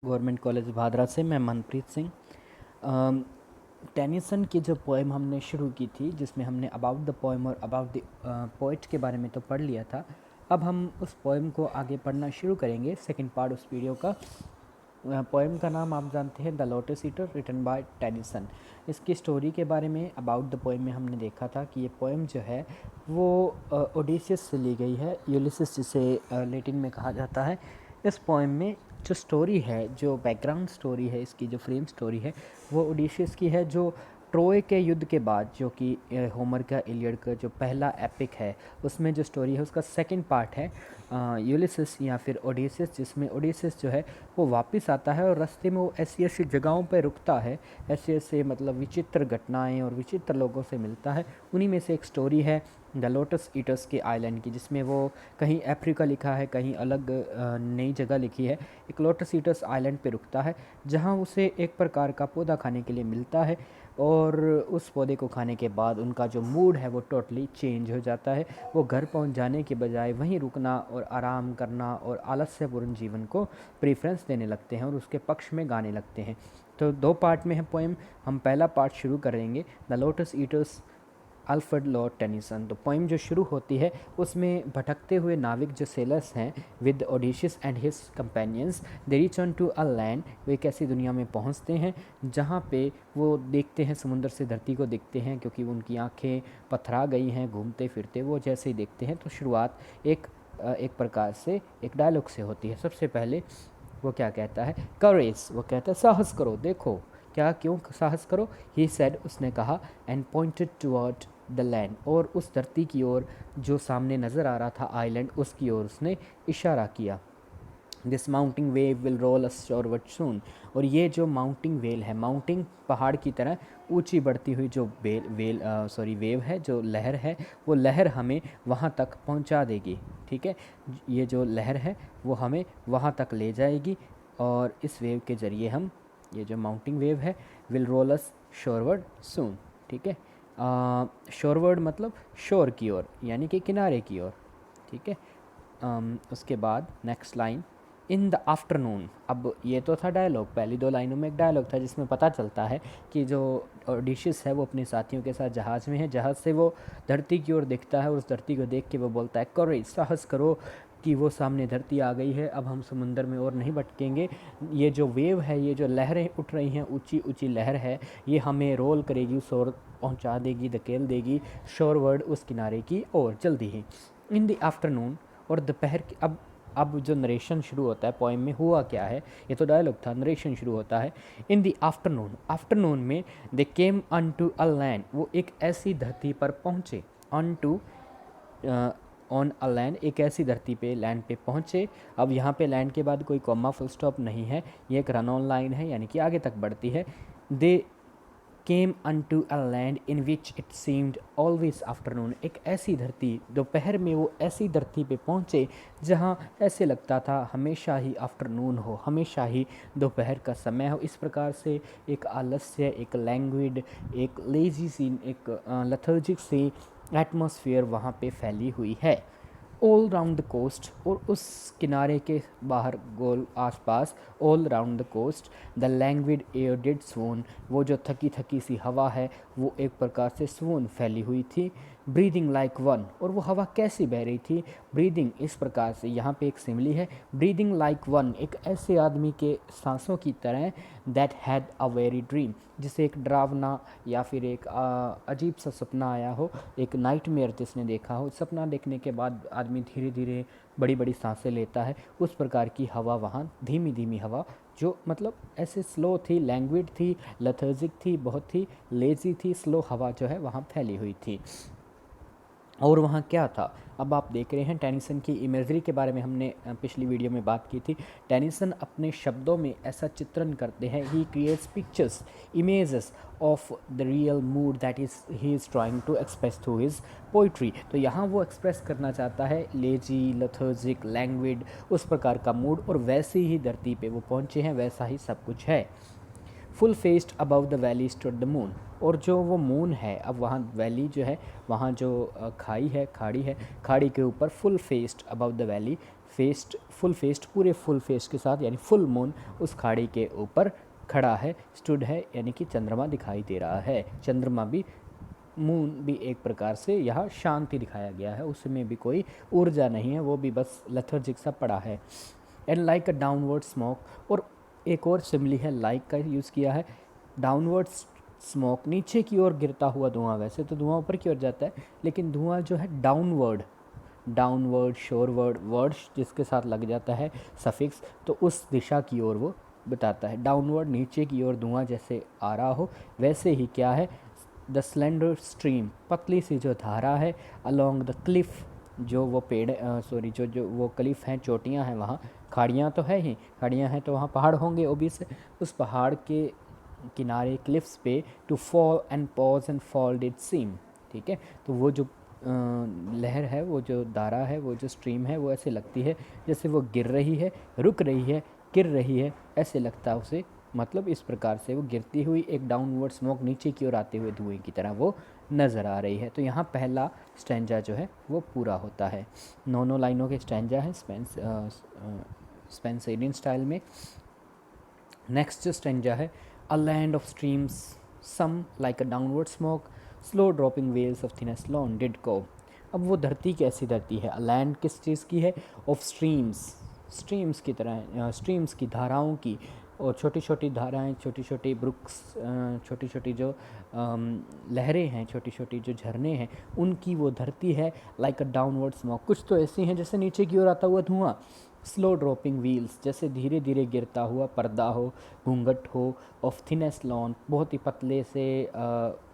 Government college Bhadra से। मैं Manpreet Singh. Tennyson की जो पोएम हमने शुरू की थी, जिसमें हमने अबाउट द पोएम और अबाउट द पोइट के बारे में तो पढ़ लिया था। अब हम उस पोएम को आगे पढ़ना शुरू करेंगे, सेकंड पार्ट उस वीडियो का। पोएम का नाम आप जानते हैं, the lotus eater, written by Tennyson. इसकी स्टोरी के बारे में अबाउट द पोएम में हमने देखा था कि ये पोएम जो है वो ओडिसियस से ली गई है, यूलिसिस जिसे लैटिन में कहा जाता है। इस पोएम में जो स्टोरी है, जो बैकग्राउंड स्टोरी है, इसकी जो फ्रेम स्टोरी है, वो ओडिशियस की है, जो ट्रोय के युद्ध के बाद, जो कि होमर का इलियड का जो पहला एपिक है, उसमें जो स्टोरी है उसका सेकंड पार्ट है यूलिसिस या फिर ओडिसियस, जिसमें ओडिसियस जो है वो वापस आता है और रास्ते में वो ऐसी ऐसी जगहों पर रुकता है, ऐसे ऐसे मतलब विचित्र घटनाएं और विचित्र लोगों से मिलता है। उन्हीं में से एक स्टोरी है द लोटस ईटर्स के आइलैंड की, जिसमें वो कहीं अफ्रीका लिखा है, कहीं अलग नई जगह लिखी है। एक लोटस ईटर्स आइलैंड पे रुकता है, जहाँ उसे एक प्रकार का पौधा खाने के लिए मिलता है, और उस पौधे को खाने के बाद उनका जो मूड है वो टोटली चेंज हो जाता है। वो घर पहुंच जाने के बजाय वहीं रुकना और आराम करना और आलस्यपूर्ण जीवन को प्रेफरेंस देने लगते हैं और उसके पक्ष में गाने लगते हैं। तो दो पार्ट में है पोएम। हम पहला पार्ट शुरू करेंगे, the lotus eaters, Alfred Lord Tennyson. तो पोइम जो शुरू होती है उसमें भटकते हुए नाविक जो सेलर्स हैं, with Odysseus and his companions, they return to a land. वे एक ऐसी दुनिया में पहुंचते हैं जहां पे वो देखते हैं, समुद्र से धरती को देखते हैं, क्योंकि उनकी आंखें पथरा गई हैं घूमते फिरते। वो जैसे ही देखते हैं तो शुरुआत एक प्रकार से एक डायलॉग से होती है। सबसे पहले वो क्या कहता है, करेज, वो कहता है साहस करो, देखो क्या, क्यों साहस करो। ही सेड, उसने कहा, and pointed toward the land, और उस धरती की ओर जो सामने नज़र आ रहा था, आइलैंड, उसकी ओर उसने इशारा किया। This mounting wave will roll us shoreward soon. और ये जो माउंटिंग वेल है, माउंटिंग पहाड़ की तरह ऊंची बढ़ती हुई जो वेव है, जो लहर है, वो लहर हमें वहाँ तक पहुँचा देगी। ठीक है, ये जो लहर है वो हमें वहाँ तक ले जाएगी, और इस वेव के ज़रिए हम, ये जो माउंटिंग वेव है, विल रोल अस शोरवर्ड सून। ठीक है, शोरवर्ड मतलब शोर की ओर, यानी कि किनारे की ओर। ठीक है, उसके बाद next line, in the afternoon. अब ये तो था डायलॉग, पहली दो लाइनों में एक डायलॉग था जिसमें पता चलता है कि जो ओडिशियस है वो अपने साथियों के साथ जहाज़ में है। जहाज़ से वो धरती की ओर देखता है और उस धरती को देख के वो बोलता है, करेज, साहस करो, कि वो सामने धरती आ गई है, अब हम समुंदर में और नहीं भटकेंगे। ये जो वेव है, ये जो लहरें उठ रही हैं, ऊंची ऊंची लहर है, ये हमें रोल करेगी, शोर पहुंचा देगी, धकेल देगी शोरवर्ड, उस किनारे की ओर जल्दी ही। इन द आफ्टरनून, और दोपहर की। अब जो नरेशन शुरू होता है पोएम में, हुआ क्या है, ये तो डायलॉग था, नरेशन शुरू होता है। इन द आफ्टरनून, आफ्टरनून में, दे केम अन टू अ लैंड, वो एक ऐसी धरती पर पहुँचे। अन टू, ऑन अ लैंड, एक ऐसी धरती पे, लैंड पे पहुँचे। अब यहाँ पे लैंड के बाद कोई कॉमा फुल स्टॉप नहीं है, ये एक रन ऑन लाइन है, यानी कि आगे तक बढ़ती है। दे केम unto a land in which it seemed always afternoon, एक ऐसी धरती, दोपहर में वो ऐसी धरती पे पहुँचे जहाँ ऐसे लगता था हमेशा ही आफ्टरनून हो, हमेशा ही दोपहर का समय हो। इस प्रकार से एक आलस्य, एक लैंग्विड, एक लेजी सी, एक लथर्जिक सी एटमॉस्फेयर वहाँ पे फैली हुई है। ऑल राउंड द कोस्ट, और उस किनारे के बाहर गोल आसपास, all round the coast, the languid air did swoon, वो जो थकी थकी सी हवा है वो एक प्रकार से swoon फैली हुई थी। ब्रीदिंग लाइक वन, और वो हवा कैसी बह रही थी, ब्रीदिंग, इस प्रकार से यहाँ पे एक सिमिली है, ब्रीदिंग लाइक वन, एक ऐसे आदमी के सांसों की तरह, that had a very dream, जिसे एक डरावना या फिर एक अजीब सा सपना आया हो, एक नाइटमेयर जिसने देखा हो। सपना देखने के बाद आदमी धीरे धीरे बड़ी बड़ी सांसें लेता है, उस प्रकार की हवा वहाँ, धीमी धीमी हवा, जो मतलब ऐसे स्लो थी, लैंग्विड थी, लथर्जिक थी, बहुत ही लेजी थी, स्लो हवा जो है वहाँ फैली हुई थी। और वहाँ क्या था, अब आप देख रहे हैं टेनिसन की इमेजरी के बारे में हमने पिछली वीडियो में बात की थी। टेनिसन अपने शब्दों में ऐसा चित्रण करते हैं, he creates pictures, images of the real mood that is he is trying to express through his poetry. तो यहाँ वो एक्सप्रेस करना चाहता है लेजी, लथर्जिक, लैंग्विड, उस प्रकार का मूड, और वैसे ही धरती पे वो पहुँचे हैं, वैसा ही सब कुछ है। Full faced above the valley stood the moon, और जो वो मून है, अब वहाँ वैली जो है, वहाँ जो खाई है, खाड़ी है, खाड़ी के ऊपर, full faced above the valley, faced, full faced, पूरे फुल फेस के साथ यानी फुल मून उस खाड़ी के ऊपर खड़ा है, स्टूड है यानी कि चंद्रमा दिखाई दे रहा है। चंद्रमा भी, मून भी एक प्रकार से यहाँ शांति दिखाया गया है, उसमें भी कोई ऊर्जा नहीं है, वो भी बस लेथर्जिक सा पड़ा है। And like a downward smoke, और एक और सिमिली है लाइक का यूज़ किया है। डाउनवर्ड स्मोक, नीचे की ओर गिरता हुआ धुआं, वैसे तो धुआं ऊपर की ओर जाता है लेकिन धुआं जो है डाउनवर्ड, डाउनवर्ड शोरवर्ड वर्ड्स जिसके साथ लग जाता है सफिक्स, तो उस दिशा की ओर वो बताता है। डाउनवर्ड नीचे की ओर धुआं जैसे आ रहा हो, वैसे ही क्या है, द स्लेंडर स्ट्रीम, पतली सी जो धारा है, अलोंग द क्लिफ, जो वो पेड़ सॉरी जो वो क्लिफ हैं, चोटियां हैं, वहाँ खाड़ियाँ तो है ही, खाड़ियाँ हैं तो वहाँ पहाड़ होंगे ओबियस है, उस पहाड़ के किनारे क्लिफ्स पे, to fall and pause and fall did seem, ठीक है। तो वो जो लहर है, वो जो धारा है, वो जो स्ट्रीम है, वो ऐसे लगती है जैसे वो गिर रही है, रुक रही है, गिर रही है, ऐसे लगता है उसे। मतलब इस प्रकार से वो गिरती हुई एक डाउनवर्ड स्मोक नीचे की ओर आते हुए धुएं की तरह वो नज़र आ रही है। तो यहाँ पहला स्टैंजा जो है वो पूरा होता है। 9 लाइनों के स्टैंजा है स्पेंसरियन स्टाइल में। नेक्स्ट स्टैंजा है, a land of streams some like a downward smoke slow dropping veils of thinnest lawn did go. अब वो धरती कैसी धरती है, लैंड किस चीज़ की है, ऑफ स्ट्रीम्स, स्ट्रीम्स की तरह, स्ट्रीम्स की धाराओं की, और छोटी छोटी धाराएं, छोटी छोटी ब्रुक्स, छोटी छोटी जो लहरें हैं, छोटी छोटी जो झरने हैं, उनकी वो धरती है। लाइक अ डाउनवर्ड स्मोक, कुछ तो ऐसी हैं जैसे नीचे की ओर आता हुआ धुआं। स्लो ड्रॉपिंग व्हील्स, जैसे धीरे धीरे गिरता हुआ पर्दा हो, घूंघट हो, ऑफ थिनेस्ट लॉन, बहुत ही पतले से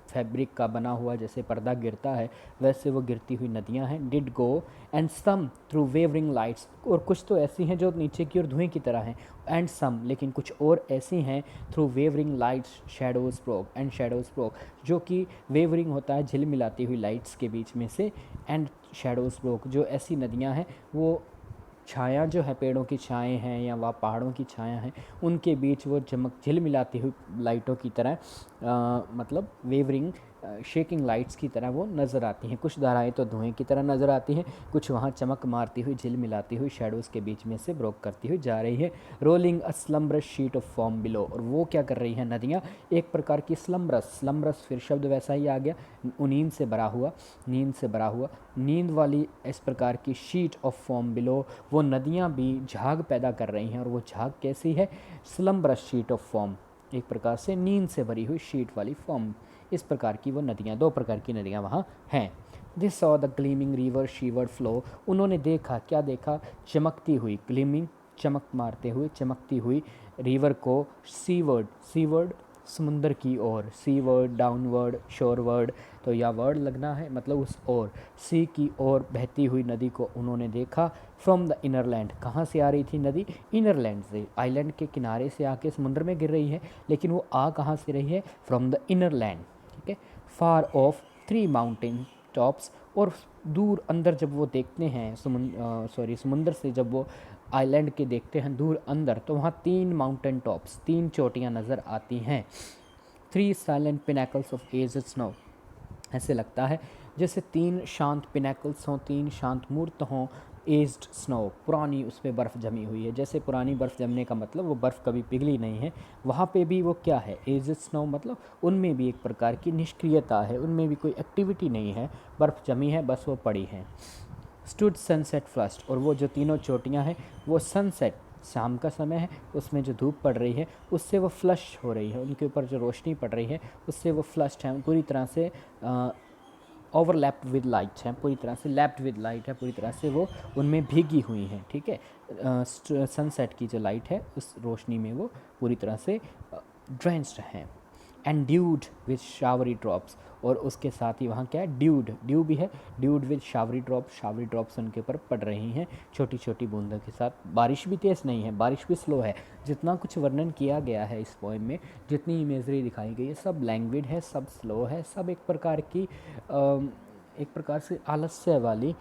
फैब्रिक का बना हुआ जैसे पर्दा गिरता है, वैसे वो गिरती हुई नदियां हैं। Did go and some through wavering lights, और कुछ तो ऐसी हैं जो नीचे की ओर धुएं की तरह हैं, एंड सम, लेकिन कुछ और ऐसी हैं through wavering lights shadows broke, and shadows broke, जो कि वेवरिंग होता है झिलमिलाती हुई लाइट्स के बीच में से, एंड शैडोज ब्रोक, जो ऐसी नदियाँ हैं वो छाया जो है, पेड़ों की छाएँ हैं या वह पहाड़ों की छाया हैं, उनके बीच वो चमक झिलमिलाती हुई लाइटों की तरह, मतलब वेवरिंग शेकिंग लाइट्स की तरह वो नज़र आती हैं। कुछ धाराएं तो धुएं की तरह नज़र आती हैं, कुछ वहाँ चमक मारती हुई झिलमिलाती हुई शैडोज़ के बीच में से ब्रोक करती हुई जा रही है। Rolling a slumberous sheet of form below, और वो क्या कर रही हैं नदियाँ, एक प्रकार की स्लम्बरस, स्लम्बरस फिर शब्द वैसा ही आ गया, नींद से भरा हुआ, नींद से भरा हुआ, नींद वाली इस प्रकार की शीट ऑफ फॉर्म बिलो, वो नदियाँ भी झाग पैदा कर रही हैं। और वो झाग कैसी है, स्लम्बरस शीट ऑफ फॉर्म, एक प्रकार से नींद से भरी हुई शीट वाली फॉर्म, इस प्रकार की वो नदियाँ, दो प्रकार की नदियाँ वहाँ हैं। This saw the gleaming river seaward flow, उन्होंने देखा, क्या देखा, चमकती हुई, ग्लीमिंग चमक मारते हुए, चमकती हुई रिवर को, सीवर्ड, सीवर्ड समुंदर की ओर, सीवर्ड, डाउनवर्ड, शोरवर्ड, तो या वर्ड लगना है, मतलब उस ओर, सी की ओर बहती हुई नदी को उन्होंने देखा। फ्रॉम द इनर लैंड, कहाँ से आ रही थी नदी, इनर लैंड से, आइलैंड के किनारे से आके समुद्र में गिर रही है, लेकिन वो आ कहाँ से रही है, फ्रॉम द इनर लैंड, ठीक है। फार ऑफ 3 माउंटेन टॉप्स, और दूर अंदर जब वो देखते हैं समुंदर से जब वो आइलैंड के देखते हैं दूर अंदर, तो वहाँ 3 माउंटेन टॉप्स, 3 चोटियाँ नज़र आती हैं। 3 साइलेंट पिनाकल्स ऑफ एज्ड स्नो, ऐसे लगता है जैसे 3 शांत पिनाकल्स हों, 3 शांत मूर्त हों, एज्ड स्नो, पुरानी उस पर बर्फ़ जमी हुई है। जैसे पुरानी बर्फ़ जमने का मतलब वो बर्फ़ कभी पिघली नहीं है, वहाँ पे भी वो क्या है, एज्ड स्नो, मतलब उनमें भी एक प्रकार की निष्क्रियता है, उनमें भी कोई एक्टिविटी नहीं है, बर्फ़ जमी है, बस वो पड़ी है। स्टूड सनसेट फ्लस्ट, और वो जो तीनों चोटियाँ हैं वो सनसेट, शाम का समय है, उसमें जो धूप पड़ रही है उससे वो फ्लश हो रही है, उनके ऊपर जो रोशनी पड़ रही है उससे वो फ्लश्ड हैं, पूरी तरह से ओवरलैप्ड विद लाइट हैं, पूरी तरह से लैप्ड विद लाइट है, पूरी तरह से वो उनमें भीगी हुई हैं, ठीक है। सनसेट की जो लाइट है उस रोशनी में वो पूरी तरह से ड्रेंच्ड हैं। एंड ड्यूड विद शावरी ड्रॉप्स, और उसके साथ ही वहाँ क्या है, ड्यूड, ड्यू भी है, ड्यूड विद शावरी ड्रॉप्स, शावरी ड्रॉप्स उनके ऊपर पड़ रही हैं छोटी छोटी बूंदों के साथ। बारिश भी तेज़ नहीं है, बारिश भी स्लो है। जितना कुछ वर्णन किया गया है इस पोएम में, जितनी इमेजरी दिखाई गई है, सब लैंग्वेज है, सब स्लो है, सब एक प्रकार की एक प्रकार से आलस्य वाली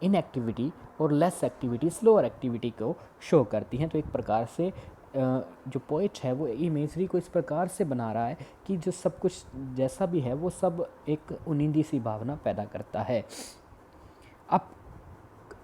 इनएक्टिविटी और लेस एक्टिविटी, स्लोअर एक्टिविटी को शो करती हैं। तो एक प्रकार से जो पोइट है वो इमेजरी को इस प्रकार से बना रहा है कि जो सब कुछ जैसा भी है वो सब एक उनिंदी सी भावना पैदा करता है। अब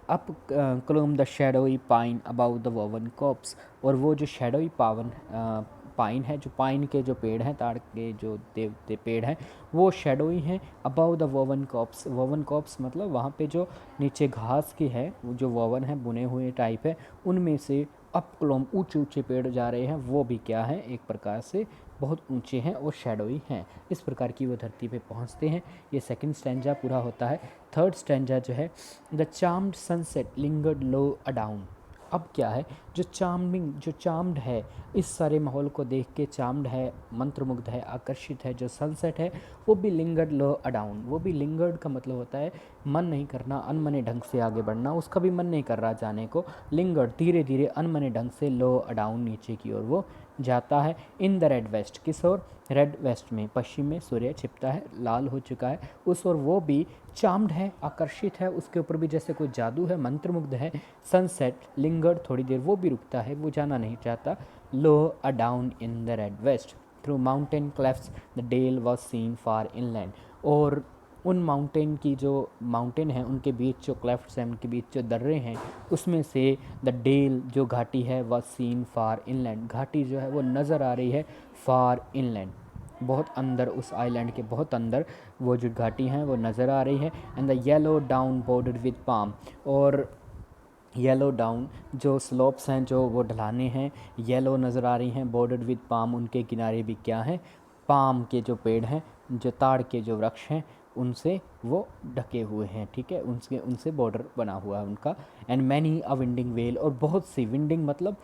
up clomb the shadowy pine about the woven copse, और वो जो शेडोई पाइन है, जो पाइन के जो पेड़ हैं, ताड़ के जो देवते पेड़ हैं, वो शेडोई हैं above the woven copse. Woven copse मतलब वहाँ पे जो नीचे घास की है, वो जो वोवन है, बुने हुए टाइप है, उनमें से अप क्लोम ऊंचे ऊंचे पेड़ जा रहे हैं, वो भी क्या है, एक प्रकार से बहुत ऊंचे हैं और शेडोई हैं। इस प्रकार की वो धरती पे पहुँचते हैं। ये सेकंड स्टैंजा पूरा होता है। थर्ड स्टैंजा जो है, the charmed sunset lingered low add-on. अब क्या है, जो चार्म्ड है, इस सारे माहौल को देख के चार्म्ड है, मंत्रमुग्ध है, आकर्षित है, जो सनसेट है वो भी लिंगर्ड लो अडाउन। वो भी लिंगर्ड का मतलब होता है मन नहीं करना, अनमने ढंग से आगे बढ़ना, उसका भी मन नहीं कर रहा जाने को। लिंगर्ड धीरे धीरे अनमने ढंग से लो अडाउन नीचे की ओर वो जाता है। इन द रेड वेस्ट, किस ओर, रेड वेस्ट में, पश्चिम में सूर्य छिपता है, लाल हो चुका है, उस ओर वो भी चार्म्ड है, आकर्षित है, उसके ऊपर भी जैसे कोई जादू है, मंत्रमुग्ध है। सनसेट लिंगर्ड, थोड़ी देर वो भी रुकता है, वो जाना नहीं चाहता। Low adown in the red west through mountain clefts the dale was seen far inland. और उन माउंटेन की जो माउंटेन है, उनके बीच जो क्लेफ्ट्स हैं, उनके बीच जो दर्रे हैं, उसमें से द डेल जो घाटी है, वॉज सीन फार इनलैंड, घाटी जो है वो नज़र आ रही है फार इनलैंड, बहुत अंदर, उस आइलैंड के बहुत अंदर वो जो घाटी हैं वो नज़र आ रही है। And the yellow down bordered with palm, और येलो डाउन जो स्लोप्स हैं, जो वो ढलाने हैं, येलो नज़र आ रही हैं, बॉर्डर्ड विद पाम, उनके किनारे भी क्या हैं, पाम के जो पेड़ हैं, जो ताड़ के जो वृक्ष हैं, उनसे वो ढके हुए हैं, ठीक है, उनसे बॉर्डर बना हुआ है उनका। And many a winding well, और बहुत सी, विंडिंग मतलब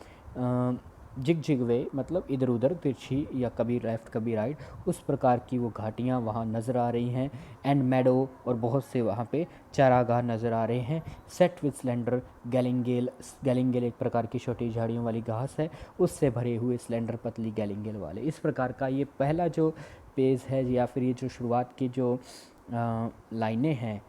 जिग वे, मतलब इधर उधर तिरछी, या कभी लेफ्ट कभी राइट, उस प्रकार की वो घाटियाँ वहाँ नज़र आ रही हैं। एंड मेडो, और बहुत से वहाँ पे चारागाह नज़र आ रहे हैं। सेट विद स्लेंडर गैलिंगेल, गैलिंगेल एक प्रकार की छोटी झाड़ियों वाली घास है, उससे भरे हुए स्लेंडर पतली गैलिंगेल वाले। इस प्रकार का ये पहला जो पेज है, या फिर ये जो शुरुआत की जो लाइनें हैं,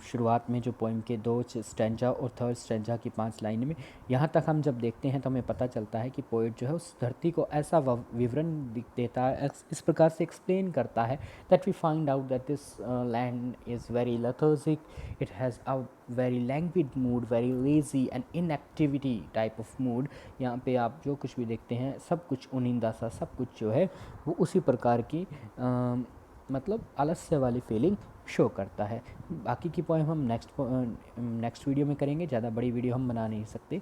शुरुआत में जो पोइम के 2 स्टैंजा और थर्ड स्टैंजा की 5 लाइनें में, यहाँ तक हम जब देखते हैं तो हमें पता चलता है कि पोइट जो है उस धरती को ऐसा विवरण देता है, इस प्रकार से एक्सप्लेन करता है, that we find out that this land is very lethargic, it has a very languid mood, very lazy and inactivity type of mood. यहाँ पे आप जो कुछ भी देखते हैं, सब कुछ उनिंदा सा, सब कुछ जो है वो उसी प्रकार की मतलब आलस्य वाली फीलिंग शो करता है। बाकी की पोएम हम नेक्स्ट वीडियो में करेंगे, ज़्यादा बड़ी वीडियो हम बना नहीं सकते,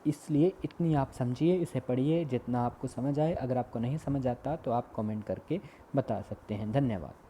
इसलिए इतनी आप समझिए, इसे पढ़िए जितना आपको समझ आए। अगर आपको नहीं समझ आता तो आप कमेंट करके बता सकते हैं। धन्यवाद।